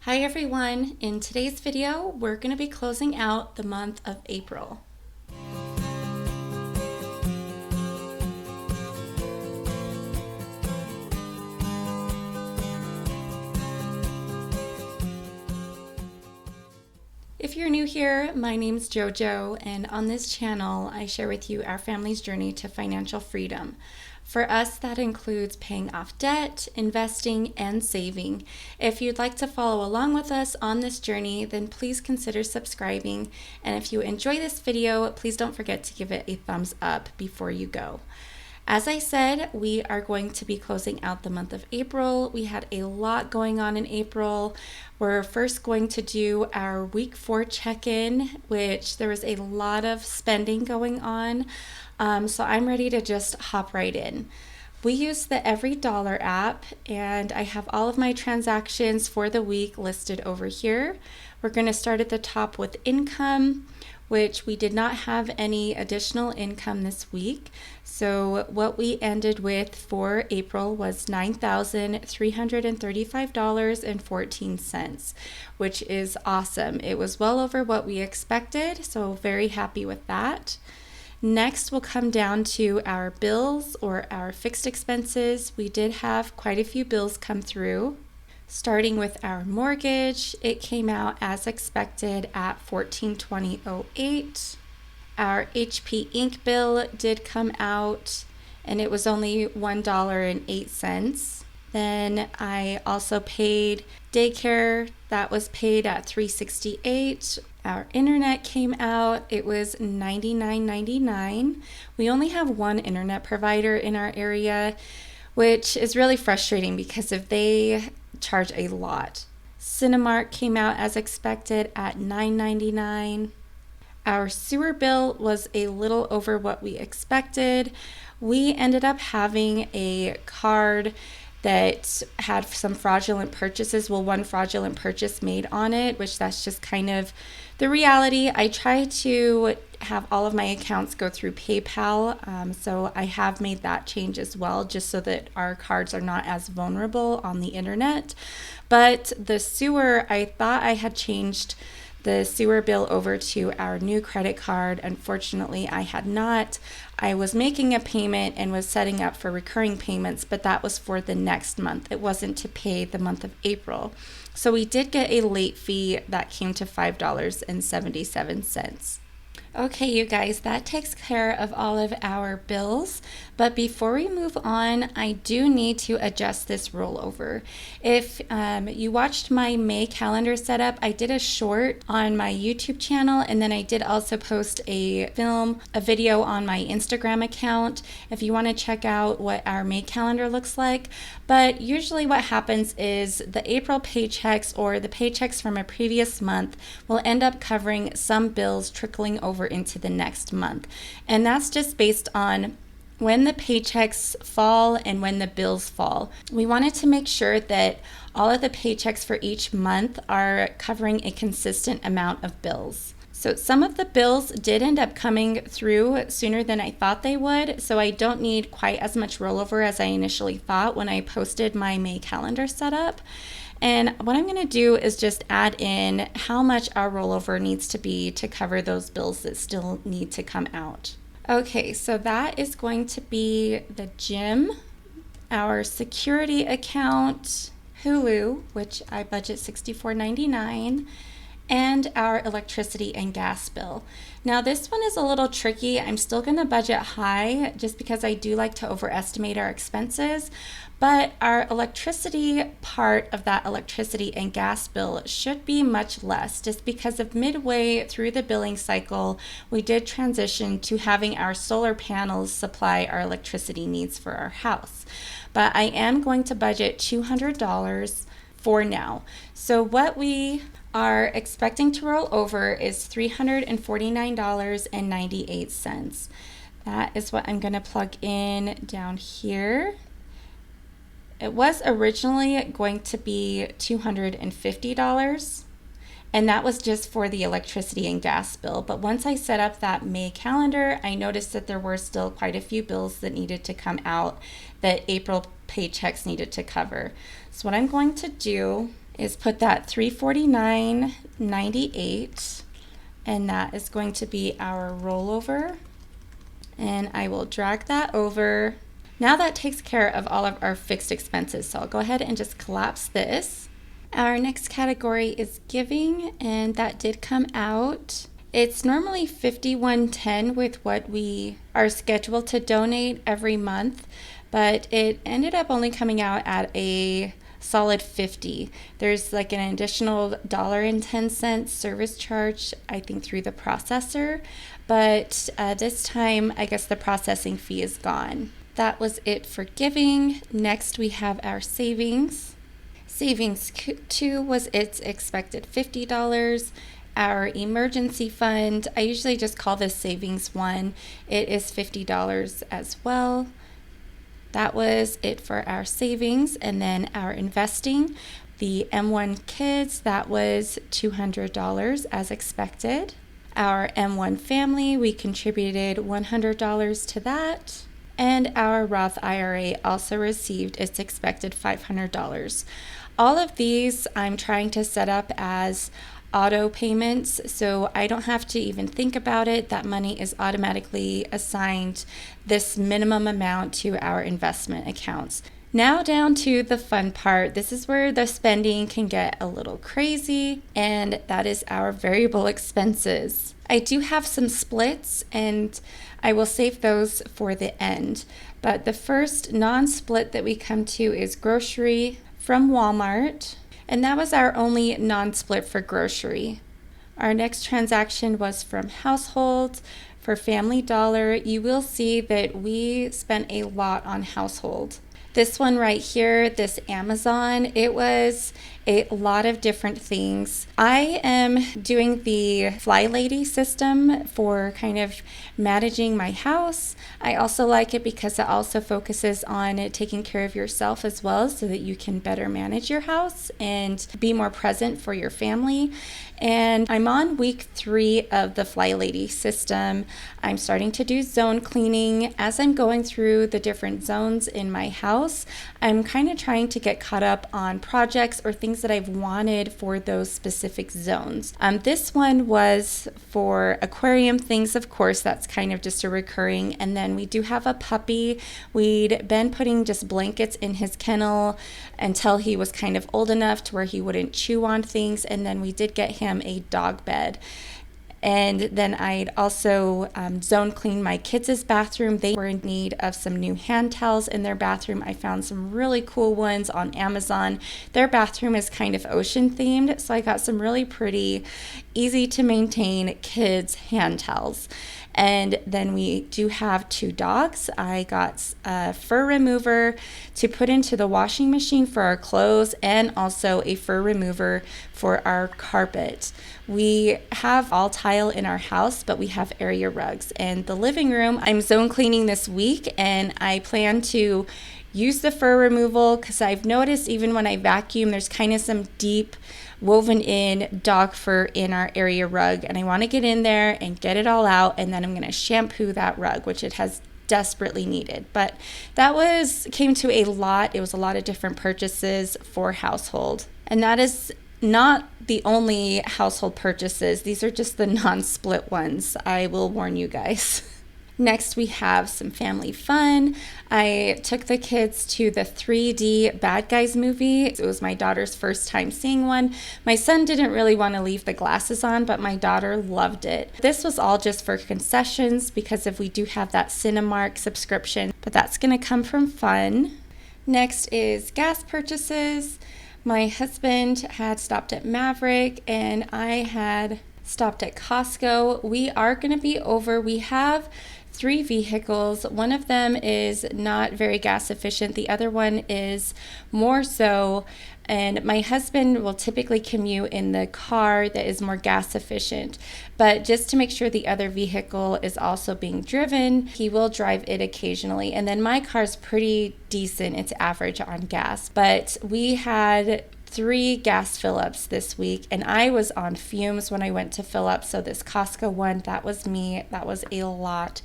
Hi everyone! In today's video, we're going to be closing out the month of April. If you're new here, my name's JoJo, and on this channel, I share with you our family's journey to financial freedom. For us, that includes paying off debt, investing, and saving. If you'd like to follow along with us on this journey, then please consider subscribing. And if you enjoy this video, please don't forget to give it a thumbs up before you go. As I said, we are going to be closing out the month of April. We had a lot going on in April. We're first going to do our week 4 check-in, which there was a lot of spending going on. So I'm ready to just hop right in. We use the Every Dollar app, and I have all of my transactions for the week listed over here. We're going to start at the top with income, which we did not have any additional income this week. So what we ended with for April was $9,335.14, which is awesome. It was well over what we expected, so very happy with that. Next, we'll come down to our bills or our fixed expenses. We did have quite a few bills come through. Starting with our mortgage, it came out as expected at $1420.08. Our HP Inc. bill did come out, and it was only $1.08. Then I also paid daycare. That was paid at $368. Our internet came out. It was $99.99. We only have one internet provider in our area, which is really frustrating because if they charge a lot. Cinemark came out as expected at $9.99. Our sewer bill was a little over what we expected. We ended up having a card that had some fraudulent purchases, one fraudulent purchase made on it, which that's just kind of the reality. I try to have all of my accounts go through PayPal, so I have made that change as well, just so that our cards are not as vulnerable on the internet. But the sewer, I thought I had changed the sewer bill over to our new credit card. Unfortunately, I had not. I was making a payment and was setting up for recurring payments, but that was for the next month. It wasn't to pay the month of April. So we did get a late fee that came to $5.77. Okay, you guys, that takes care of all of our bills. But before we move on, I do need to adjust this rollover. If you watched my May calendar setup, I did a short on my YouTube channel, and then I did also post a video on my Instagram account if you want to check out what our May calendar looks like. But usually what happens is the April paychecks or the paychecks from a previous month will end up covering some bills trickling over into the next month. And that's just based on when the paychecks fall and when the bills fall. We wanted to make sure that all of the paychecks for each month are covering a consistent amount of bills. So some of the bills did end up coming through sooner than I thought they would, so I don't need quite as much rollover as I initially thought when I posted my May calendar setup. And what I'm going to do is just add in how much our rollover needs to be to cover those bills that still need to come out. Okay, so that is going to be the gym, our security account, Hulu, which I budget $64.99, and our electricity and gas bill. Now this one is a little tricky. I'm still going to budget high just because I do like to overestimate our expenses, but our electricity part of that electricity and gas bill should be much less just because of midway through the billing cycle, we did transition to having our solar panels supply our electricity needs for our house. But I am going to budget $200 for now. So what we are expecting to roll over is $349.98. That is what I'm going to plug in down here. It was originally going to be $250, and that was just for the electricity and gas bill. But once I set up that May calendar, I noticed that there were still quite a few bills that needed to come out that April paychecks needed to cover. So what I'm going to do is put that $349.98, and that is going to be our rollover. And I will drag that over. Now that takes care of all of our fixed expenses, so I'll go ahead and just collapse this. Our next category is giving, and that did come out. It's normally $51.10 with what we are scheduled to donate every month, but it ended up only coming out at a solid $50. There's like an additional $1.10 service charge, I think, through the processor, but this time I guess the processing fee is gone. That was it for giving. Next we have our savings. Savings 2 was its expected $50. Our emergency fund, I usually just call this savings 1. It is $50 as well. That was it for our savings. And then our investing, the M1 Kids, that was $200 as expected. Our M1 Family, we contributed $100 to that. And our Roth IRA also received its expected $500. All of these I'm trying to set up as auto payments, so I don't have to even think about it. That money is automatically assigned this minimum amount to our investment accounts. Now down to the fun part. This is where the spending can get a little crazy, and that is our variable expenses. I do have some splits, and I will save those for the end. But the first non-split that we come to is grocery from Walmart. And that was our only non-split for grocery. Our next transaction was from household for Family Dollar. You will see that we spent a lot on household. This one right here, this Amazon, it was a lot of different things. I am doing the Fly Lady system for kind of managing my house. I also like it because it also focuses on taking care of yourself as well, so that you can better manage your house and be more present for your family. And I'm on week 3 of the Fly Lady system. I'm starting to do zone cleaning. As I'm going through the different zones in my house, I'm kind of trying to get caught up on projects or things that I've wanted for those specific zones. This one was for aquarium things, of course, that's kind of just a recurring. And then we do have a puppy. We'd been putting just blankets in his kennel until he was kind of old enough to where he wouldn't chew on things. And then we did get him a dog bed. And then I'd also zone clean my kids' bathroom. They were in need of some new hand towels in their bathroom. I found some really cool ones on Amazon. Their bathroom is kind of ocean themed, so I got some really pretty, easy to maintain kids' hand towels. And then we do have 2 dogs. I got a fur remover to put into the washing machine for our clothes, and also a fur remover for our carpet. We have all tile in our house, but we have area rugs. And the living room, I'm zone cleaning this week, and I plan to use the fur removal because I've noticed even when I vacuum, there's kind of some deep woven in dog fur in our area rug, and I want to get in there and get it all out, and then I'm going to shampoo that rug, which it has desperately needed. But that came to a lot. It was a lot of different purchases for household, and that is not the only household purchases. These are just the non-split ones. I will warn you guys. Next, we have some family fun. I took the kids to the 3D Bad Guys movie. It was my daughter's first time seeing one. My son didn't really want to leave the glasses on, but my daughter loved it. This was all just for concessions because if we do have that Cinemark subscription, but that's going to come from fun. Next is gas purchases. My husband had stopped at Maverick, and I had stopped at Costco. We are going to be over. We have 3 vehicles. One of them is not very gas efficient. The other one is more so. And my husband will typically commute in the car that is more gas efficient. But just to make sure the other vehicle is also being driven, he will drive it occasionally. And then my car is pretty decent. It's average on gas. But we had 3 gas fill-ups this week, and I was on fumes when I went to fill up. So this Costco one, that was me. That was a lot.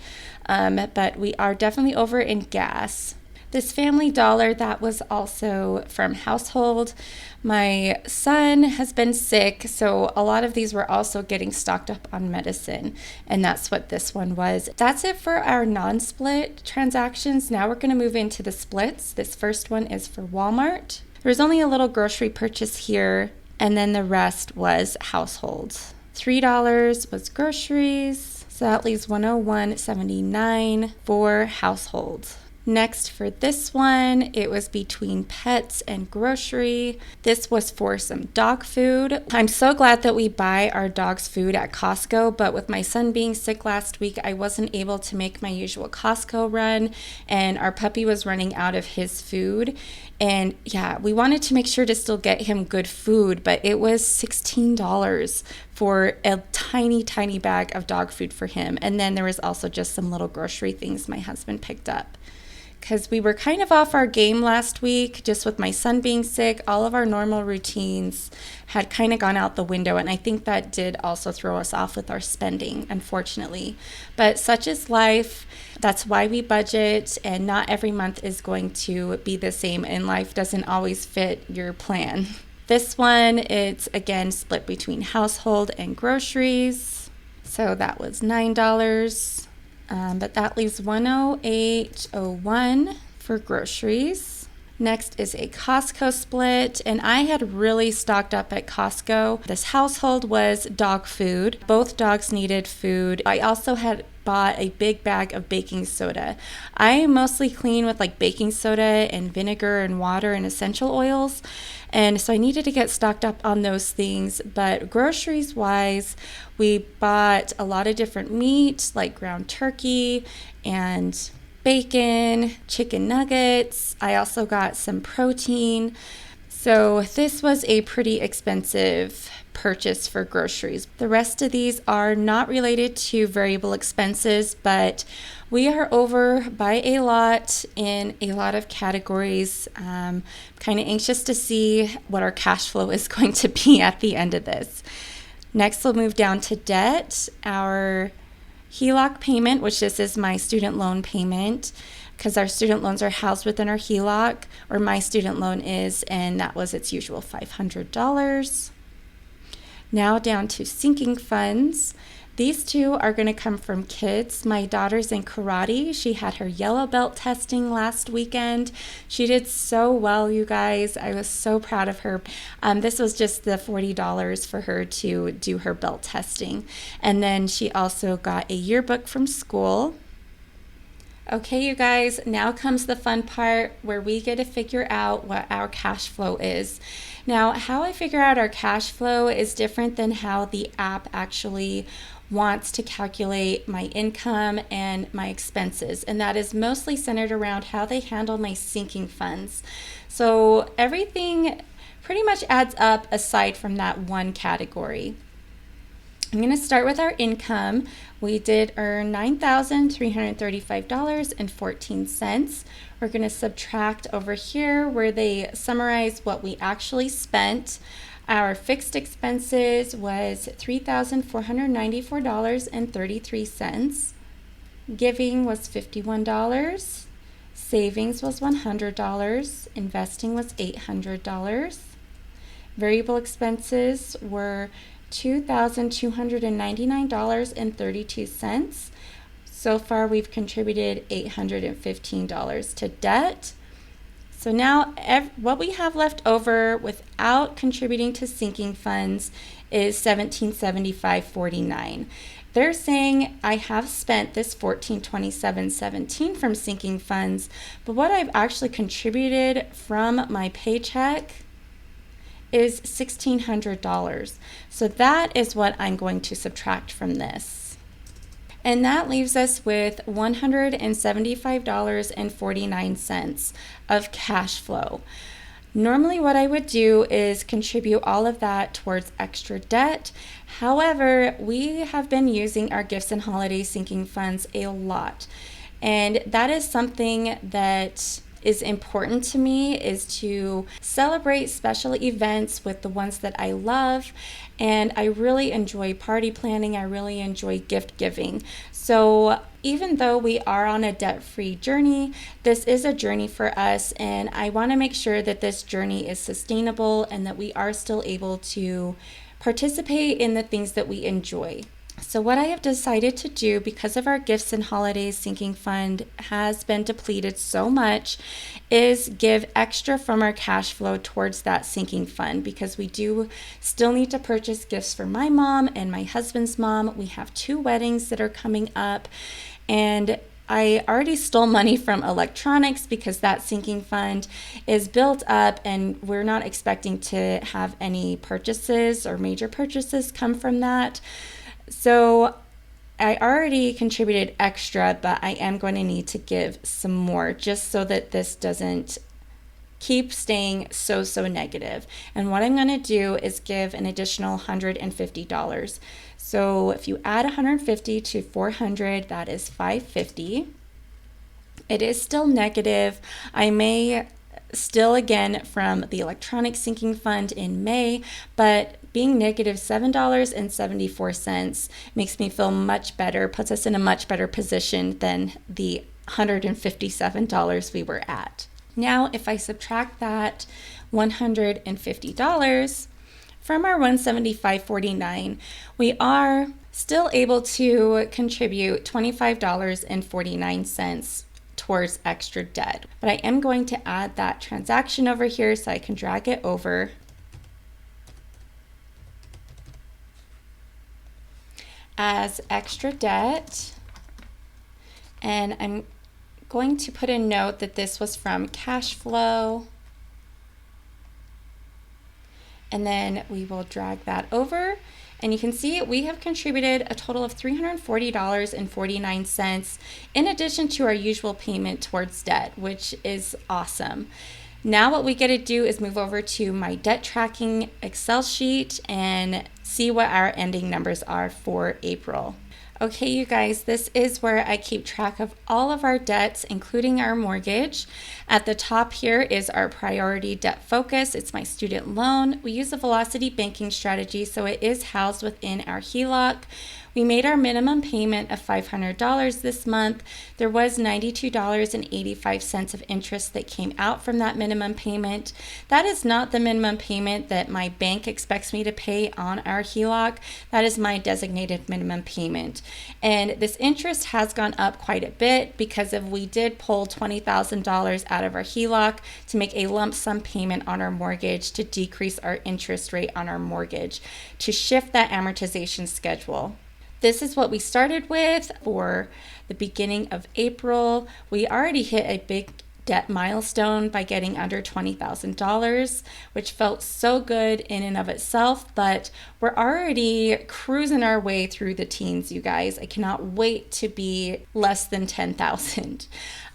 But we are definitely over in gas. This Family Dollar, that was also from household. My son has been sick, so a lot of these were also getting stocked up on medicine, and that's what this one was. That's it for our non-split transactions. Now we're going to move into the splits. This first one is for Walmart. There's only a little grocery purchase here, and then the rest was household. $3 was groceries, so that leaves $101.79 for household. Next for this one, it was between pets and grocery. This was for some dog food. I'm so glad that we buy our dog's food at Costco, but with my son being sick last week, I wasn't able to make my usual Costco run, and our puppy was running out of his food. And yeah, we wanted to make sure to still get him good food, but it was $16 for a tiny, tiny bag of dog food for him. And then there was also just some little grocery things my husband picked up. Because we were kind of off our game last week, just with my son being sick, all of our normal routines had kind of gone out the window. And I think that did also throw us off with our spending, unfortunately. But such is life. That's why we budget, and not every month is going to be the same, and life doesn't always fit your plan. This one, it's again split between household and groceries. So that was $9. But that leaves $108.01 for groceries. Next is a Costco split, and I had really stocked up at Costco. This household was dog food. Both dogs needed food. I also had bought a big bag of baking soda. I mostly clean with like baking soda and vinegar and water and essential oils. And so I needed to get stocked up on those things. But groceries wise, we bought a lot of different meat like ground turkey and bacon, chicken nuggets. I also got some protein. So this was a pretty expensive purchase for groceries. The rest of these are not related to variable expenses, but we are over by a lot in a lot of categories. Kind of anxious to see what our cash flow is going to be at the end of this. Next, we'll move down to debt. Our HELOC payment, which this is my student loan payment, because our student loans are housed within our HELOC, or my student loan is, and that was its usual $500. Now down to sinking funds. These two are going to come from kids. My daughter's in karate. She had her yellow belt testing last weekend. She did so well, you guys. I was so proud of her. This was just the $40 for her to do her belt testing. And then she also got a yearbook from school. Okay, you guys, now comes the fun part where we get to figure out what our cash flow is. Now, how I figure out our cash flow is different than how the app actually wants to calculate my income and my expenses, and that is mostly centered around how they handle my sinking funds. So everything pretty much adds up aside from that one category. I'm going to start with our income. We did earn $9,335.14. We're going to subtract over here where they summarize what we actually spent. Our fixed expenses was $3,494.33. Giving was $51. Savings was $100. Investing was $800. Variable expenses were $2,299.32. So far, we've contributed $815 to debt. So now what we have left over without contributing to sinking funds is $1,775.49. They're saying I have spent this $1,427.17 from sinking funds, but what I've actually contributed from my paycheck is $1,600. So that is what I'm going to subtract from this. And that leaves us with $175.49 of cash flow. Normally what I would do is contribute all of that towards extra debt. However, we have been using our gifts and holiday sinking funds a lot. And that is something that is important to me is to celebrate special events with the ones that I love. And I really enjoy party planning. I really enjoy gift giving. So even though we are on a debt-free journey, this is a journey for us. And I want to make sure that this journey is sustainable and that we are still able to participate in the things that we enjoy. So what I have decided to do, because of our gifts and holidays sinking fund has been depleted so much, is give extra from our cash flow towards that sinking fund, because we do still need to purchase gifts for my mom and my husband's mom. We have 2 weddings that are coming up, and I already stole money from electronics because that sinking fund is built up and we're not expecting to have any purchases or major purchases come from that. So I already contributed extra, but I am going to need to give some more just so that this doesn't keep staying so negative. And what I'm going to do is give an additional $150. So if you add 150 to 400, that is 550. It is still negative. I may still again from the electronic sinking fund in May, but being negative $7.74 makes me feel much better, puts us in a much better position than the $157 we were at. Now, if I subtract that $150 from our $175.49, we are still able to contribute $25.49 towards extra debt. But I am going to add that transaction over here so I can drag it over. As extra debt, and I'm going to put a note that this was from cash flow, and then we will drag that over, and you can see we have contributed a total of $340.49 in addition to our usual payment towards debt, which is awesome. Now what we get to do is move over to my debt tracking Excel sheet and see what our ending numbers are for April. Okay, you guys, this is where I keep track of all of our debts, including our mortgage. At the top here is our priority debt focus. It's my student loan. We use a velocity banking strategy, so it is housed within our HELOC. We made our minimum payment of $500 this month. There was $92.85 of interest that came out from that minimum payment. That is not the minimum payment that my bank expects me to pay on our HELOC. That is my designated minimum payment. And this interest has gone up quite a bit because we did pull $20,000 out of our HELOC to make a lump sum payment on our mortgage to decrease our interest rate on our mortgage, to shift that amortization schedule. This is what we started with for the beginning of April. We already hit a big debt milestone by getting under $20,000, which felt so good in and of itself, but we're already cruising our way through the teens, you guys. I cannot wait to be less than $10,000.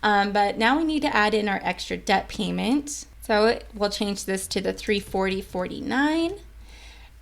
But now we need to add in our extra debt payment. So we'll change this to the $340.49.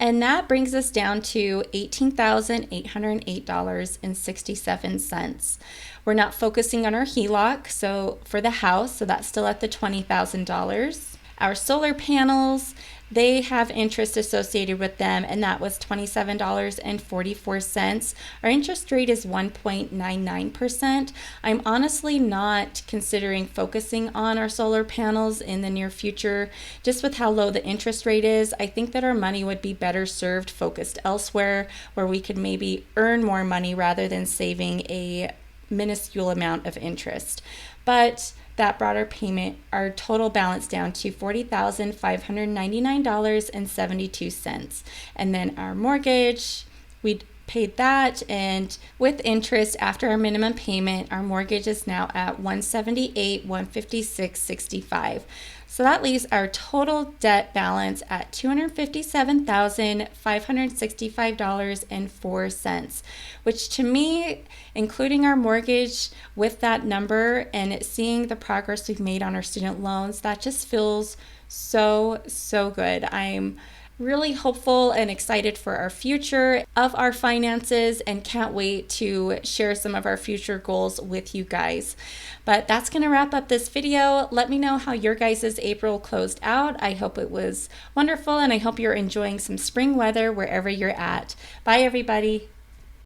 And that brings us down to $18,808.67. We're not focusing on our HELOC, so for the house, so that's still at the $20,000. Our solar panels, they have interest associated with them, and that was $27.44. Our interest rate is 1.99%. I'm honestly not considering focusing on our solar panels in the near future, just with how low the interest rate is. I think that our money would be better served focused elsewhere, where we could maybe earn more money rather than saving a minuscule amount of interest. But that brought our payment, our total balance down to $40,599.72. And then our mortgage, we paid that, and with interest after our minimum payment, our mortgage is now at $178,156.65. So that leaves our total debt balance at $257,565.04, which to me, including our mortgage with that number and seeing the progress we've made on our student loans, that just feels so good. I'm really hopeful and excited for our future of our finances and can't wait to share some of our future goals with you guys. But that's going to wrap up this video. Let me know how your guys' April closed out. I hope it was wonderful and I hope you're enjoying some spring weather wherever you're at. Bye, everybody.